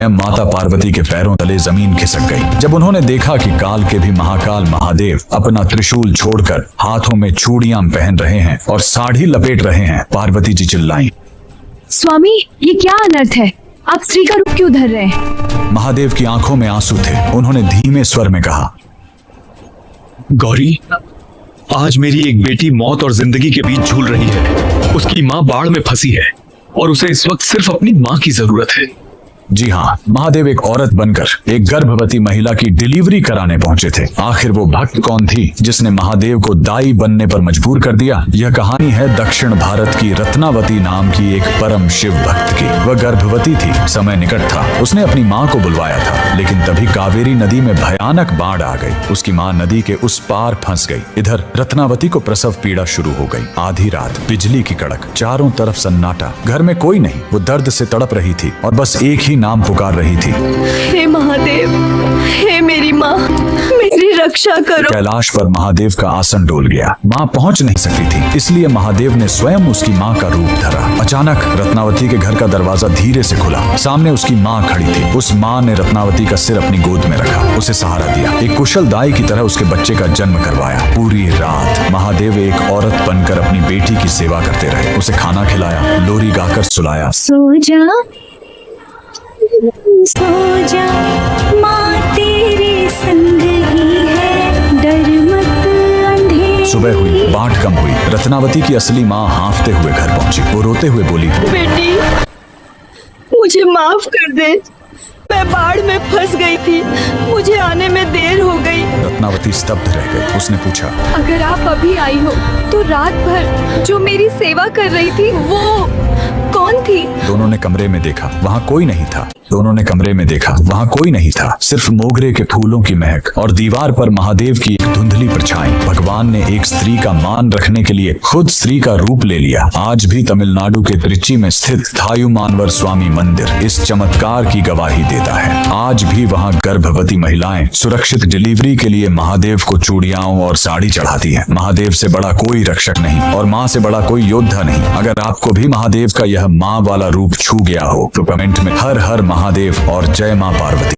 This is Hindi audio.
माता पार्वती के पैरों तले जमीन खिसक गई जब उन्होंने देखा कि काल के भी महाकाल महादेव अपना त्रिशूल छोड़कर हाथों में चूड़ियां पहन रहे हैं और साड़ी लपेट रहे हैं। पार्वती जी चिल्लाईं, स्वामी ये क्या अनर्थ है, आप स्त्री का रूप क्यों धर रहे हैं? महादेव की आंखों में आंसू थे। उन्होंने धीमे स्वर में कहा, गौरी, आज मेरी एक बेटी मौत और जिंदगी के बीच झूल रही है। उसकी माँ बाढ़ में फंसी है और उसे इस वक्त सिर्फ अपनी माँ की जरूरत है। जी हाँ, महादेव एक औरत बनकर एक गर्भवती महिला की डिलीवरी कराने पहुंचे थे। आखिर वो भक्त कौन थी जिसने महादेव को दाई बनने पर मजबूर कर दिया? यह कहानी है दक्षिण भारत की रत्नावती नाम की एक परम शिव भक्त की। वह गर्भवती थी, समय निकट था। उसने अपनी माँ को बुलवाया था, लेकिन तभी कावेरी नदी में भयानक बाढ़ आ गई। उसकी माँ नदी के उस पार फंस गई। इधर रत्नावती को प्रसव पीड़ा शुरू हो गई। आधी रात, बिजली की कड़क, चारों तरफ सन्नाटा, घर में कोई नहीं। वो दर्द से तड़प रही थी और बस एक ही नाम पुकार रही थी, हे महादेव, हे मेरी माँ, मेरी रक्षा करो। कैलाश पर महादेव का आसन डोल गया। माँ पहुंच नहीं सकी थी, इसलिए महादेव ने स्वयं उसकी माँ का रूप धरा। अचानक रत्नावती के घर का दरवाजा धीरे से खुला। सामने उसकी माँ खड़ी थी। उस माँ ने रत्नावती का सिर अपनी गोद में रखा, उसे सहारा दिया, एक कुशल दाई की तरह उसके बच्चे का जन्म करवाया। पूरी रात महादेव एक औरत बनकर अपनी बेटी की सेवा करते रहे। उसे खाना खिलाया, लोरी गाकर सुलाया। सो जा माँ तेरे संग ही है, डर मत अंधेरे। सुबह हुई, बाढ़ कम हुई। रत्नावती की असली माँ हांफते हुए घर पहुंची। वो रोते हुए बोली, बेटी मुझे माफ कर दे, मैं बाढ़ में फंस गई थी, मुझे आने में देर हो गई। रत्नावती स्तब्ध रह गई। उसने पूछा, अगर आप अभी आई हो तो रात भर जो मेरी सेवा कर रही थी वो कौन थी? दोनों ने कमरे में देखा, वहाँ कोई नहीं था। दोनों ने कमरे में देखा, वहाँ कोई नहीं था, सिर्फ मोगरे के फूलों की महक और दीवार पर महादेव की एक धुंधली परछाई। भगवान ने एक स्त्री का मान रखने के लिए खुद स्त्री का रूप ले लिया। आज भी तमिलनाडु के त्रिची में स्थित थायुमानवर स्वामी मंदिर इस चमत्कार की गवाही देता है। आज भी वहाँ गर्भवती महिलाएं सुरक्षित डिलीवरी के लिए महादेव को चूड़ियाओं और साड़ी चढ़ाती हैं। महादेव से बड़ा कोई रक्षक नहीं और माँ से बड़ा कोई योद्धा नहीं। अगर आपको भी महादेव का यह माँ वाला रूप छू गया हो तो कमेंट में हर हर महादेव और जय माँ पार्वती